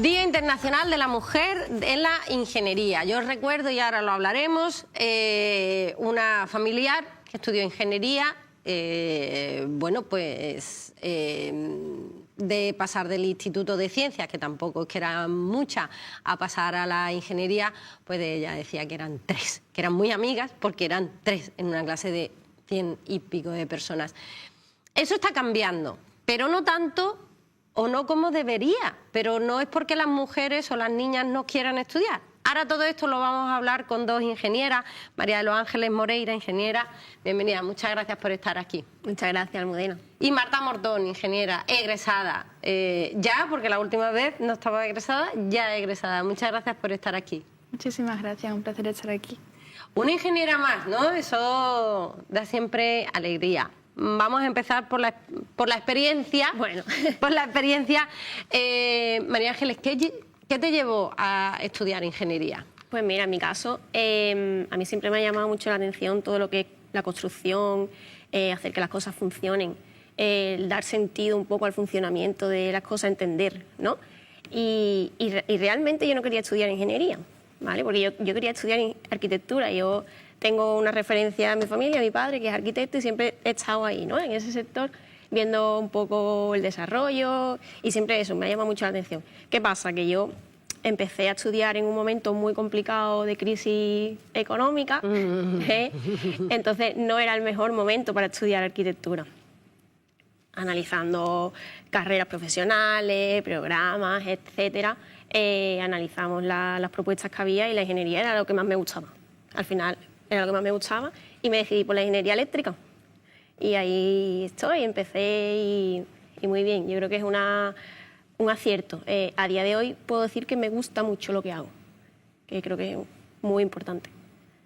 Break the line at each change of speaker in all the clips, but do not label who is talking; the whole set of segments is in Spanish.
Día Internacional de la Mujer en la Ingeniería. Yo recuerdo, y ahora lo hablaremos, una familiar que estudió ingeniería, bueno, pues de pasar del Instituto de Ciencias, que tampoco es que eran muchas, a pasar a la ingeniería, pues ella decía que eran 3, que eran muy amigas porque eran 3 en una clase de 100 y pico de personas. Eso está cambiando, pero no tanto o no como debería, pero no es porque las mujeres o las niñas no quieran estudiar. Ahora todo esto lo vamos a hablar con 2 ingenieras. María de los Ángeles Moreira, ingeniera, bienvenida, muchas gracias por estar aquí.
Muchas gracias, Almudena.
Y Marta Mortón, ingeniera, egresada, ya, porque la última vez no estaba egresada, ya egresada. Muchas gracias por estar aquí.
Muchísimas gracias, un placer estar aquí.
Una ingeniera más, ¿no? Eso da siempre alegría. Vamos a empezar por la experiencia.
Bueno,
por la experiencia. María Ángeles, ¿qué te llevó a estudiar ingeniería?
pues mira, en mi caso, a mí siempre me ha llamado mucho la atención todo lo que es la construcción, hacer que las cosas funcionen, dar sentido un poco al funcionamiento de las cosas, entender, ¿no? Y realmente yo no quería estudiar ingeniería, ¿vale? Porque yo quería estudiar arquitectura. Yo tengo una referencia en mi familia, mi padre, que es arquitecto, y siempre he estado ahí, ¿no? En ese sector, viendo un poco el desarrollo, y siempre eso, me ha llamado mucho la atención. ¿Qué pasa? Que yo empecé a estudiar en un momento muy complicado de crisis económica, entonces no era el mejor momento para estudiar arquitectura. Analizando carreras profesionales, programas, etcétera, analizamos las propuestas que había, y la ingeniería era lo que más me gustaba. Al final era lo que más me gustaba y me decidí por la ingeniería eléctrica. Y ahí estoy, empecé y muy bien. Yo creo que es un acierto. A día de hoy puedo decir que me gusta mucho lo que hago, que creo que es muy importante.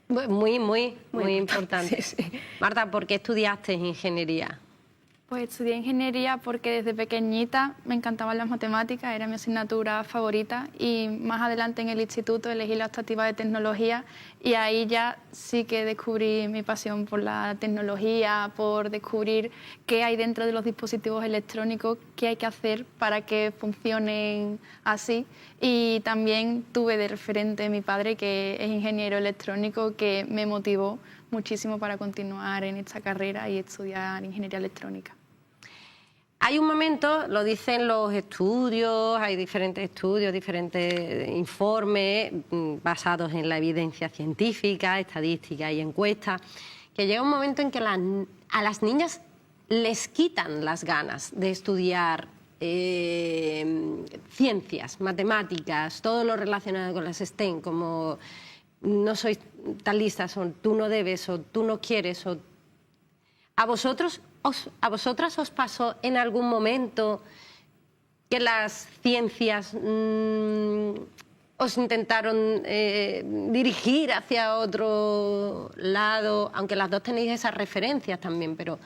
Muy importante.
Sí, sí.
Marta, ¿por qué estudiaste ingeniería?
Pues estudié ingeniería porque desde pequeñita me encantaban las matemáticas, era mi asignatura favorita, y más adelante en el instituto elegí la optativa de tecnología, y ahí ya sí que descubrí mi pasión por la tecnología, por descubrir qué hay dentro de los dispositivos electrónicos, qué hay que hacer para que funcionen así. Y también tuve de referente a mi padre, que es ingeniero electrónico, que me motivó muchísimo para continuar en esta carrera y estudiar ingeniería electrónica.
Hay un momento, lo dicen los estudios, hay diferentes estudios, diferentes informes basados en la evidencia científica, estadística y encuestas, que llega un momento en que a las niñas les quitan las ganas de estudiar ciencias, matemáticas, todo lo relacionado con las STEM, como no sois tan listas, o tú no debes, o tú no quieres, o... ¿A vosotras os pasó en algún momento que las ciencias os intentaron dirigir hacia otro lado? Aunque las dos tenéis esas referencias también, pero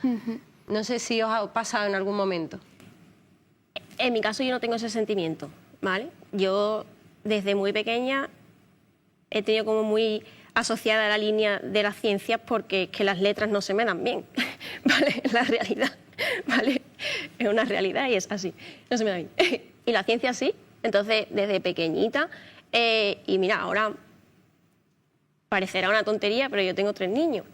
no sé si os ha pasado en algún momento.
En mi caso yo no tengo ese sentimiento, ¿vale? Yo desde muy pequeña he tenido como muy asociada a la línea de las ciencias, porque es que las letras no se me dan bien, ¿vale? Es la realidad, ¿vale? Es una realidad y es así, no se me da bien. Y la ciencia sí, entonces desde pequeñita, y mira, ahora parecerá una tontería, pero yo tengo 3 niños,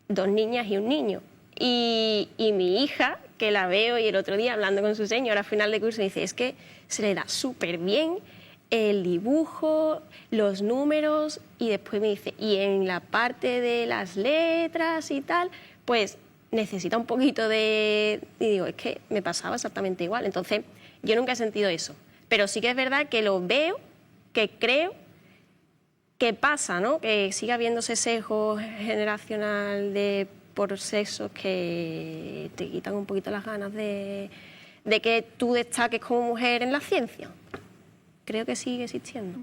2 niñas y un niño. Y mi hija, que la veo, y el otro día hablando con su señora a final de curso, dice, es que se le da súper bien el dibujo, los números, y después me dice, y en la parte de las letras y tal, pues necesita un poquito de... Y digo, es que me pasaba exactamente igual. Entonces, yo nunca he sentido eso. Pero sí que es verdad que lo veo, que creo que pasa, ¿no? Que sigue habiendo ese sesgo generacional por sexos que te quitan un poquito las ganas de que tú destaques como mujer en la ciencia. Creo que sigue existiendo.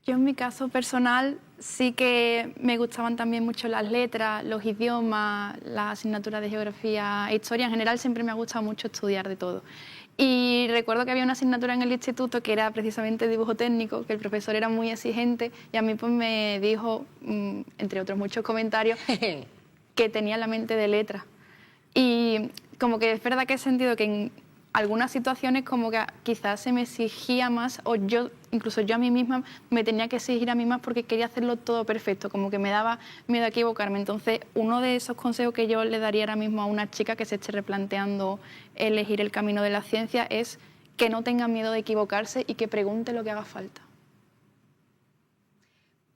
Yo en mi caso personal sí que me gustaban también mucho las letras, los idiomas, las asignaturas de geografía e historia. En general siempre me ha gustado mucho estudiar de todo. Y recuerdo que había una asignatura en el instituto que era precisamente dibujo técnico, que el profesor era muy exigente, y a mí pues me dijo, entre otros muchos comentarios, que tenía la mente de letra. Y como que es verdad que he sentido que algunas situaciones como que quizás se me exigía más, o yo, incluso yo a mí misma, me tenía que exigir a mí más porque quería hacerlo todo perfecto, como que me daba miedo a equivocarme. Entonces, uno de esos consejos que yo le daría ahora mismo a una chica que se esté replanteando elegir el camino de la ciencia es que no tenga miedo de equivocarse y que pregunte lo que haga falta.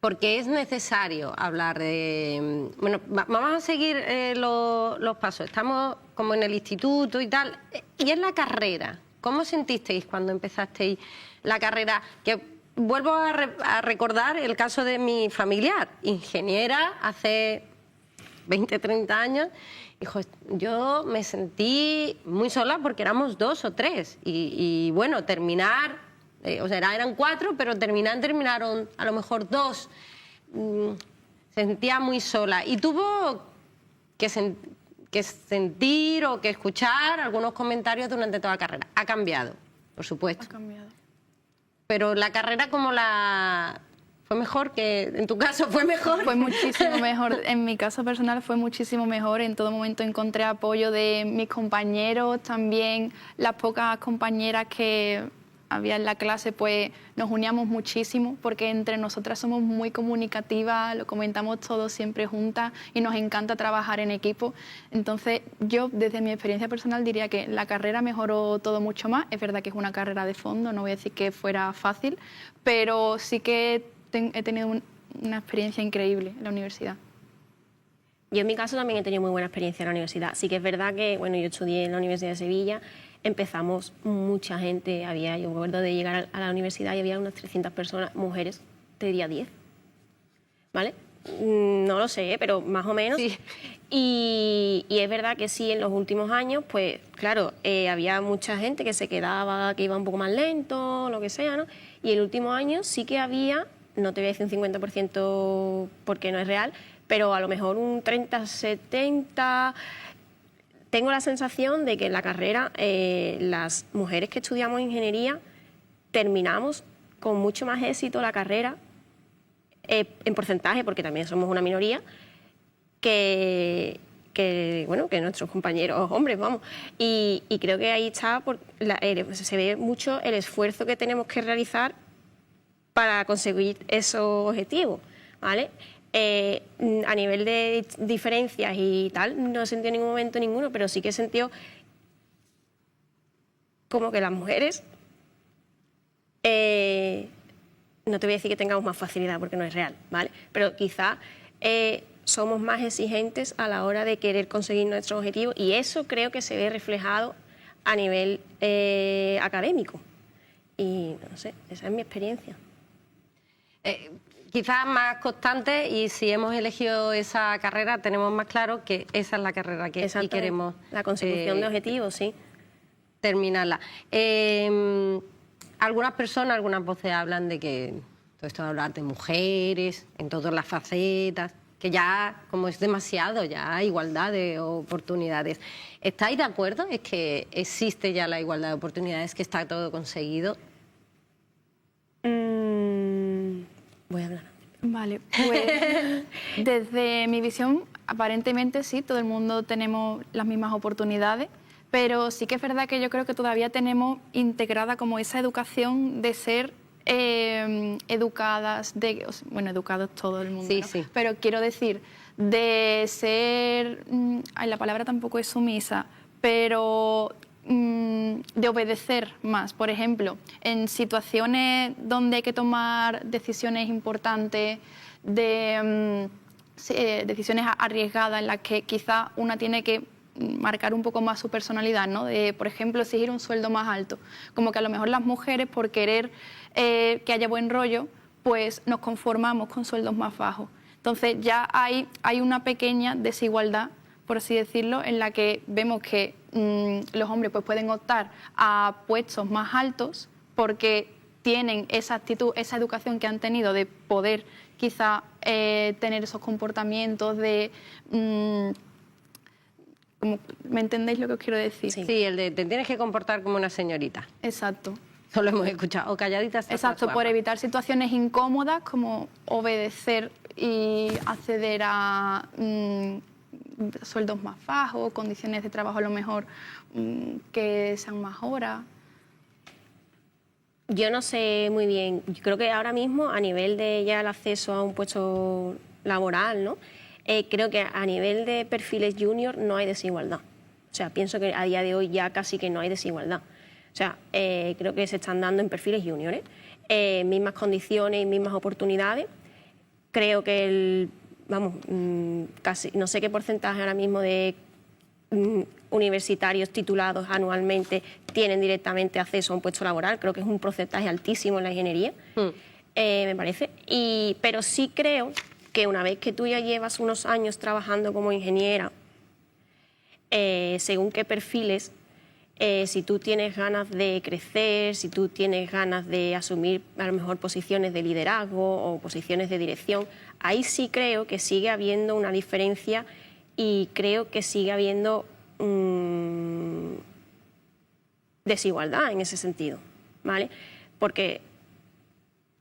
Porque es necesario hablar de... Bueno, vamos a seguir los pasos. Estamos como en el instituto y tal. Y en la carrera, ¿cómo sentisteis cuando empezasteis la carrera? Que vuelvo a recordar el caso de mi familiar, ingeniera, hace 20, 30 años. Dijo, yo me sentí muy sola porque éramos 2 o 3. Y bueno, terminar... o sea, eran 4, pero terminaron a lo mejor 2. Se sentía muy sola. Y tuvo que sentir o que escuchar algunos comentarios durante toda la carrera. Ha cambiado, por supuesto.
Ha cambiado.
Pero la carrera ¿fue mejor que en tu caso? ¿Fue mejor?
Fue muchísimo mejor. En mi caso personal fue muchísimo mejor. En todo momento encontré apoyo de mis compañeros, también las pocas compañeras que había en la clase, pues nos uníamos muchísimo porque entre nosotras somos muy comunicativas, lo comentamos todos siempre juntas y nos encanta trabajar en equipo. Entonces yo desde mi experiencia personal diría que la carrera mejoró todo mucho más. Es verdad que es una carrera de fondo, no voy a decir que fuera fácil, pero sí que he tenido una experiencia increíble en la universidad.
Yo en mi caso también he tenido muy buena experiencia en la universidad. Sí que es verdad que, bueno, yo estudié en la Universidad de Sevilla, empezamos mucha gente, yo me acuerdo de llegar a la universidad y había unas 300 personas, mujeres, te diría 10, ¿vale? No lo sé, pero más o menos.
Sí.
Y es verdad que sí, en los últimos años, pues claro, había mucha gente que se quedaba, que iba un poco más lento, lo que sea, ¿no? Y el último año sí que había, no te voy a decir un 50% porque no es real, pero a lo mejor un 30, 70... Tengo la sensación de que en la carrera las mujeres que estudiamos ingeniería terminamos con mucho más éxito la carrera, en porcentaje, porque también somos una minoría, que nuestros compañeros hombres, vamos. Y creo que ahí está, se ve mucho el esfuerzo que tenemos que realizar para conseguir esos objetivos, ¿vale? A nivel de diferencias y tal, no he sentido en ningún momento ninguno, pero sí que he sentido como que las mujeres, no te voy a decir que tengamos más facilidad porque no es real, ¿vale? Pero quizá somos más exigentes a la hora de querer conseguir nuestros objetivos y eso creo que se ve reflejado a nivel académico. Y no sé, esa es mi experiencia.
Quizás más constante, y si hemos elegido esa carrera tenemos más claro que esa es la carrera que y queremos.
La consecución de objetivos, sí.
Terminarla. Algunas personas, algunas voces hablan de que todo esto de hablar de mujeres en todas las facetas, que ya como es demasiado, ya hay igualdad de oportunidades. ¿Estáis de acuerdo? ¿Es que existe ya la igualdad de oportunidades, que está todo conseguido?
Voy a hablar.
Vale, pues desde mi visión, aparentemente sí, todo el mundo tenemos las mismas oportunidades, pero sí que es verdad que yo creo que todavía tenemos integrada como esa educación de ser educadas, educados todo el mundo,
sí,
¿no?
sí.
Pero quiero decir, de ser, la palabra tampoco es sumisa, pero de obedecer más. Por ejemplo, en situaciones donde hay que tomar decisiones importantes, decisiones arriesgadas en las que quizá una tiene que marcar un poco más su personalidad, ¿no? De, por ejemplo, exigir un sueldo más alto. Como que a lo mejor las mujeres, por querer que haya buen rollo, pues nos conformamos con sueldos más bajos. Entonces ya hay una pequeña desigualdad, por así decirlo, en la que vemos que los hombres pues pueden optar a puestos más altos porque tienen esa actitud, esa educación que han tenido de poder quizá tener esos comportamientos de... ¿me entendéis lo que os quiero decir?
Sí, el de te tienes que comportar como una señorita.
Exacto.
Eso lo hemos escuchado. O calladita.
Exacto, por evitar situaciones incómodas como obedecer y acceder a sueldos más bajos, condiciones de trabajo a lo mejor que sean más horas.
Yo no sé muy bien, yo creo que ahora mismo a nivel de ya el acceso a un puesto laboral, ¿no? Creo que a nivel de perfiles junior no hay desigualdad. O sea, pienso que a día de hoy ya casi que no hay desigualdad. O sea, creo que se están dando en perfiles juniors, mismas condiciones y mismas oportunidades. Creo que casi no sé qué porcentaje ahora mismo de universitarios titulados anualmente tienen directamente acceso a un puesto laboral. Creo que es un porcentaje altísimo en la ingeniería, me parece. Pero sí creo que una vez que tú ya llevas unos años trabajando como ingeniera, según qué perfiles, si tú tienes ganas de crecer, si tú tienes ganas de asumir a lo mejor posiciones de liderazgo o posiciones de dirección, ahí sí creo que sigue habiendo una diferencia y creo que sigue habiendo desigualdad en ese sentido, ¿vale? Porque,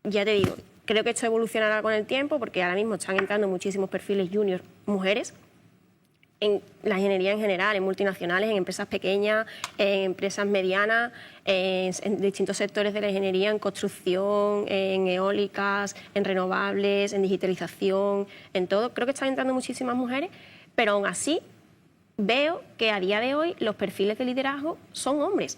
ya te digo, creo que esto evolucionará con el tiempo porque ahora mismo están entrando muchísimos perfiles junior mujeres en la ingeniería en general, en multinacionales, en empresas pequeñas, en empresas medianas, en distintos sectores de la ingeniería, en construcción, en eólicas, en renovables, en digitalización, en todo. Creo que están entrando muchísimas mujeres, pero aún así veo que a día de hoy los perfiles de liderazgo son hombres.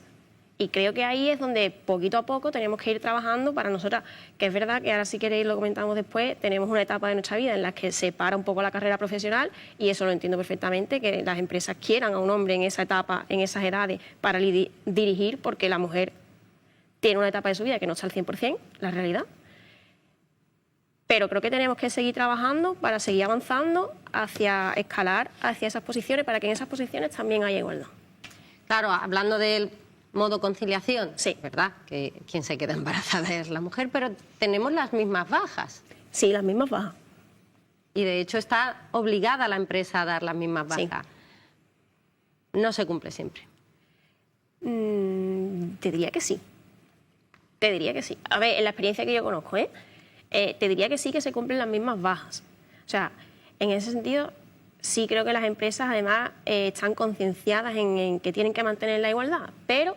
Y creo que ahí es donde poquito a poco tenemos que ir trabajando para nosotras, que es verdad que ahora si queréis lo comentamos después, tenemos una etapa de nuestra vida en la que se para un poco la carrera profesional y eso lo entiendo perfectamente, que las empresas quieran a un hombre en esa etapa, en esas edades, para dirigir, porque la mujer tiene una etapa de su vida que no está al 100%, la realidad. Pero creo que tenemos que seguir trabajando para seguir avanzando hacia escalar hacia esas posiciones, para que en esas posiciones también haya igualdad.
Claro, hablando del modo conciliación,
sí,
¿verdad? Que quien se queda embarazada es la mujer, pero tenemos las mismas bajas.
Sí, las mismas bajas.
Y de hecho está obligada la empresa a dar las mismas bajas. Sí. No se cumple siempre.
Te diría que sí. Te diría que sí. A ver, en la experiencia que yo conozco, te diría que sí, que se cumplen las mismas bajas. O sea, en ese sentido, sí creo que las empresas además están concienciadas en que tienen que mantener la igualdad, pero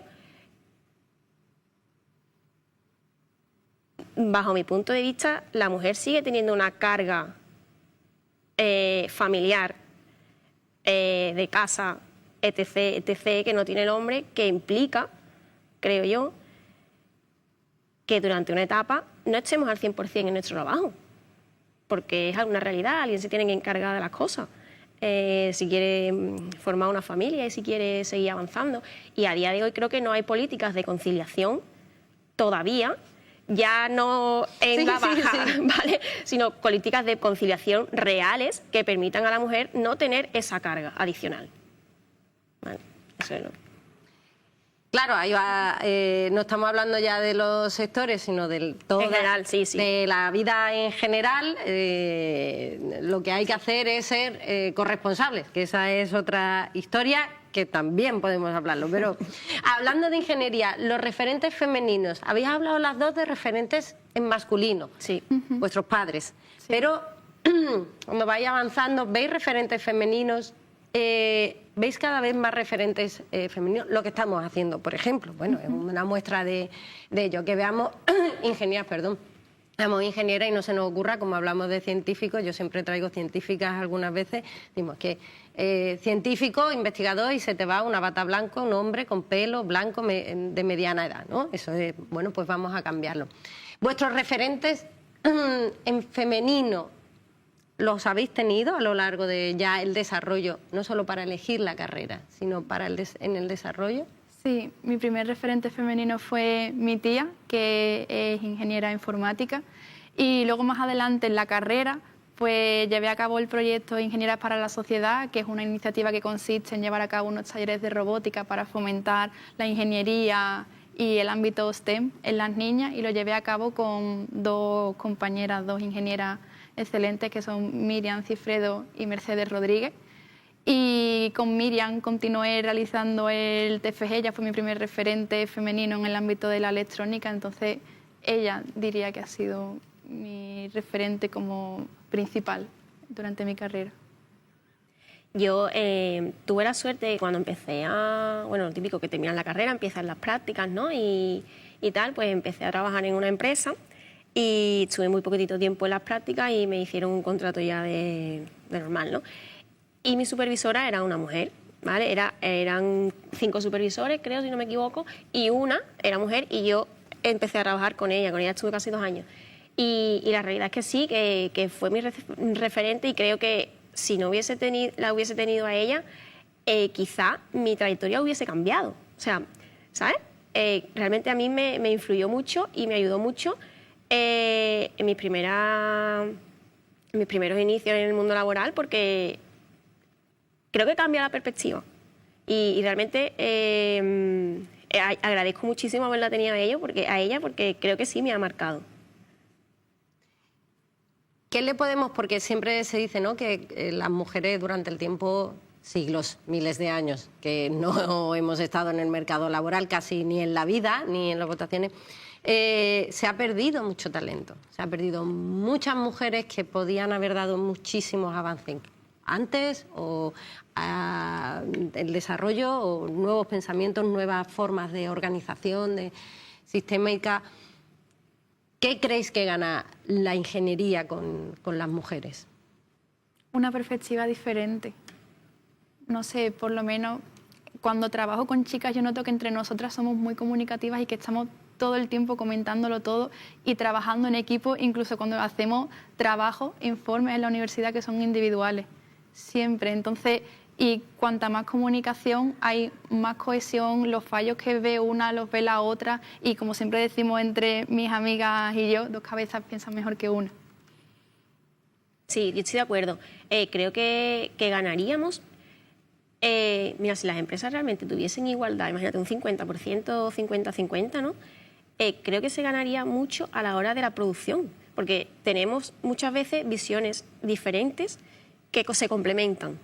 bajo mi punto de vista, la mujer sigue teniendo una carga familiar, de casa, etc., que no tiene el hombre, que implica, creo yo, que durante una etapa no estemos al 100% en nuestro trabajo, porque es una realidad, alguien se tiene que encargar de las cosas. Si quiere formar una familia y si quiere seguir avanzando. Y a día de hoy creo que no hay políticas de conciliación todavía, ya no en la baja, ¿vale? Sino políticas de conciliación reales que permitan a la mujer no tener esa carga adicional. ¿Vale? Eso es lo...
Claro, ahí va, no estamos hablando ya de los sectores, sino del todo,
en general, sí.
De la vida en general. Lo que hay que hacer es ser corresponsables, que esa es otra historia que también podemos hablarlo. Pero hablando de ingeniería, los referentes femeninos, habéis hablado las dos de referentes en masculino,
sí,
vuestros padres, sí. Pero cuando vais avanzando, ¿veis referentes femeninos? ¿Veis cada vez más referentes femeninos? Lo que estamos haciendo, por ejemplo, bueno, es una muestra de ello, que veamos ingenieras, veamos ingenieras y no se nos ocurra, como hablamos de científicos, yo siempre traigo científicas algunas veces, decimos que científico, investigador, y se te va una bata blanca, un hombre con pelo blanco de mediana edad, ¿no? Eso es, bueno, pues vamos a cambiarlo. Vuestros referentes en femenino, ¿los habéis tenido a lo largo de ya el desarrollo, no solo para elegir la carrera, sino para en el desarrollo?
Sí, mi primer referente femenino fue mi tía, que es ingeniera informática, y luego más adelante en la carrera pues llevé a cabo el proyecto Ingenieras para la Sociedad, que es una iniciativa que consiste en llevar a cabo unos talleres de robótica para fomentar la ingeniería y el ámbito STEM en las niñas, y lo llevé a cabo con dos compañeras, dos ingenieras excelentes, que son Miriam Cifredo y Mercedes Rodríguez. Y con Miriam continué realizando el TFG, ella fue mi primer referente femenino en el ámbito de la electrónica, entonces ella diría que ha sido mi referente como principal durante mi carrera.
Yo tuve la suerte de cuando empecé bueno, lo típico que terminas la carrera, empiezan las prácticas, ¿no? Y tal, pues empecé a trabajar en una empresa y estuve muy poquitito tiempo en las prácticas y me hicieron un contrato ya de normal, ¿no? Y mi supervisora era una mujer, ¿vale? Eran 5 supervisores, creo, si no me equivoco, y una era mujer y yo empecé a trabajar con ella estuve casi 2 años. Y la realidad es que sí, que fue mi referente y creo que si no la hubiese tenido a ella, quizá mi trayectoria hubiese cambiado. O sea, ¿sabes? Realmente a mí me influyó mucho y me ayudó mucho en mis primeros inicios en el mundo laboral, porque creo que cambia la perspectiva. Y realmente agradezco muchísimo haberla tenido a ella porque creo que sí me ha marcado.
¿Qué le podemos...? Porque siempre se dice, ¿no?, que las mujeres durante el tiempo, siglos, miles de años, que no hemos estado en el mercado laboral casi ni en la vida, ni en las votaciones, se ha perdido mucho talento. Se ha perdido muchas mujeres que podían haber dado muchísimos avances antes, o el desarrollo, o nuevos pensamientos, nuevas formas de organización, de sistémica. ¿Qué creéis que gana la ingeniería con las mujeres?
Una perspectiva diferente. No sé, por lo menos cuando trabajo con chicas yo noto que entre nosotras somos muy comunicativas y que estamos todo el tiempo comentándolo todo y trabajando en equipo, incluso cuando hacemos trabajos, informes en la universidad que son individuales, siempre. Entonces, y cuanta más comunicación hay, más cohesión, los fallos que ve una los ve la otra, y como siempre decimos entre mis amigas y yo, 2 cabezas piensan mejor que una.
Sí, yo estoy de acuerdo. Creo que ganaríamos. Mira, si las empresas realmente tuviesen igualdad, imagínate un 50%, 50-50, ¿no? Creo que se ganaría mucho a la hora de la producción, porque tenemos muchas veces visiones diferentes que se complementan,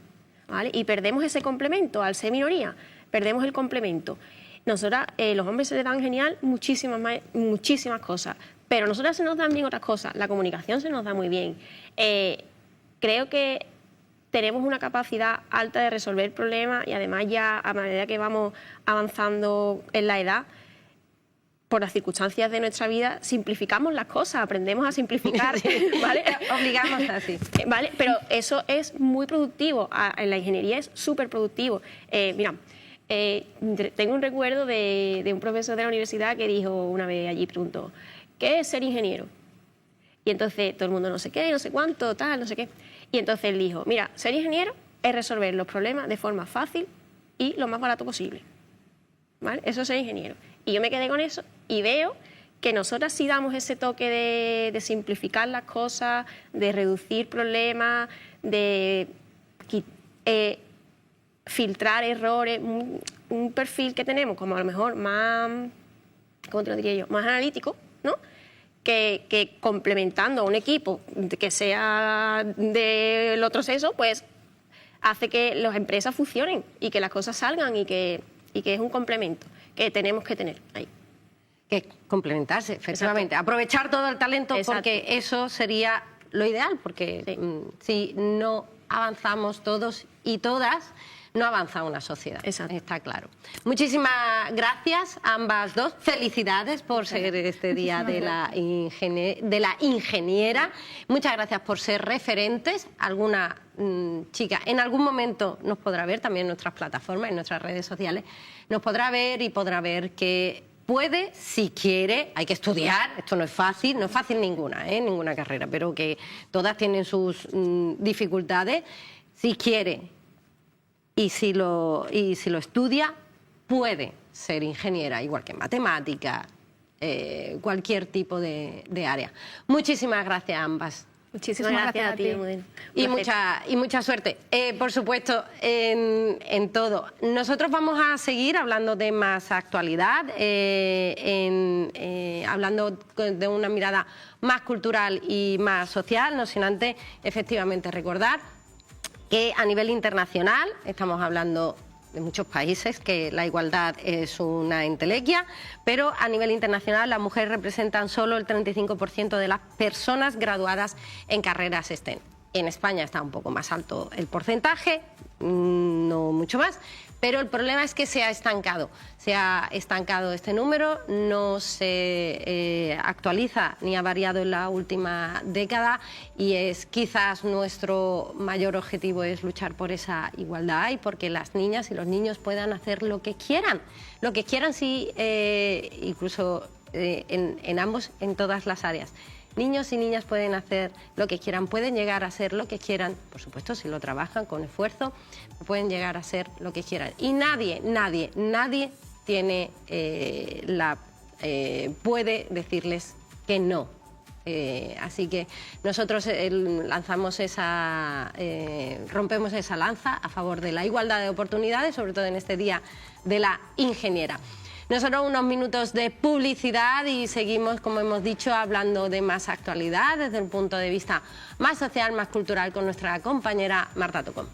¿vale? Y perdemos ese complemento. Al ser minoría, perdemos el complemento. Nosotras, los hombres se les dan genial muchísimas cosas, pero a nosotras se nos dan bien otras cosas. La comunicación se nos da muy bien. Creo que tenemos una capacidad alta de resolver problemas, y además ya a medida que vamos avanzando en la edad, por las circunstancias de nuestra vida, simplificamos las cosas, aprendemos a simplificar, ¿vale?
Obligamos así.
¿Vale? Pero eso es muy productivo, en la ingeniería es súper productivo. Mira, tengo un recuerdo de un profesor de la universidad que dijo una vez allí, preguntó, ¿qué es ser ingeniero? Y entonces todo el mundo no sé qué, no sé cuánto, tal, no sé qué. Y entonces él dijo, mira, ser ingeniero es resolver los problemas de forma fácil y lo más barato posible, ¿vale? Eso es ser ingeniero. Y yo me quedé con eso y veo que nosotras sí damos ese toque de simplificar las cosas, de reducir problemas, de filtrar errores, un perfil que tenemos como a lo mejor más, ¿cómo te lo diría yo?, más analítico, ¿no?, que complementando a un equipo que sea del otro sexo, pues hace que las empresas funcionen y que las cosas salgan y que es un complemento que tenemos que tener ahí.
Que complementarse, efectivamente. Exacto. Aprovechar todo el talento. Exacto. Porque eso sería lo ideal, porque sí. Si no avanzamos todos y todas, no avanza una sociedad. Exacto. Está claro. Muchísimas gracias a ambas dos. Felicidades por ser este día de la ingeniera. Muchas gracias por ser referentes. Alguna chica en algún momento nos podrá ver también en nuestras plataformas, en nuestras redes sociales. Nos podrá ver y podrá ver que puede, si quiere, hay que estudiar, esto no es fácil ninguna, ninguna carrera, pero que todas tienen sus dificultades. Si quiere y si lo estudia, puede ser ingeniera, igual que en matemática, cualquier tipo de área. Muchísimas gracias a ambas.
Muchísimas gracias a ti, Almudena.
Y mucha suerte, por supuesto, en todo. Nosotros vamos a seguir hablando de más actualidad, hablando de una mirada más cultural y más social, no sin antes, efectivamente, recordar que a nivel internacional estamos hablando de muchos países, que la igualdad es una entelequia, pero a nivel internacional las mujeres representan solo el 35% de las personas graduadas en carreras STEM. En España está un poco más alto el porcentaje, no mucho más. Pero el problema es que se ha estancado este número, no se actualiza ni ha variado en la última década, y es quizás nuestro mayor objetivo es luchar por esa igualdad y porque las niñas y los niños puedan hacer lo que quieran sí, incluso en todas las áreas. Niños y niñas pueden hacer lo que quieran, pueden llegar a ser lo que quieran, por supuesto, si lo trabajan con esfuerzo, pueden llegar a ser lo que quieran. Y nadie tiene puede decirles que no. Así que nosotros rompemos esa lanza a favor de la igualdad de oportunidades, sobre todo en este Día de la Ingeniera. Nosotros unos minutos de publicidad y seguimos, como hemos dicho, hablando de más actualidad desde un punto de vista más social, más cultural, con nuestra compañera Marta Tocón.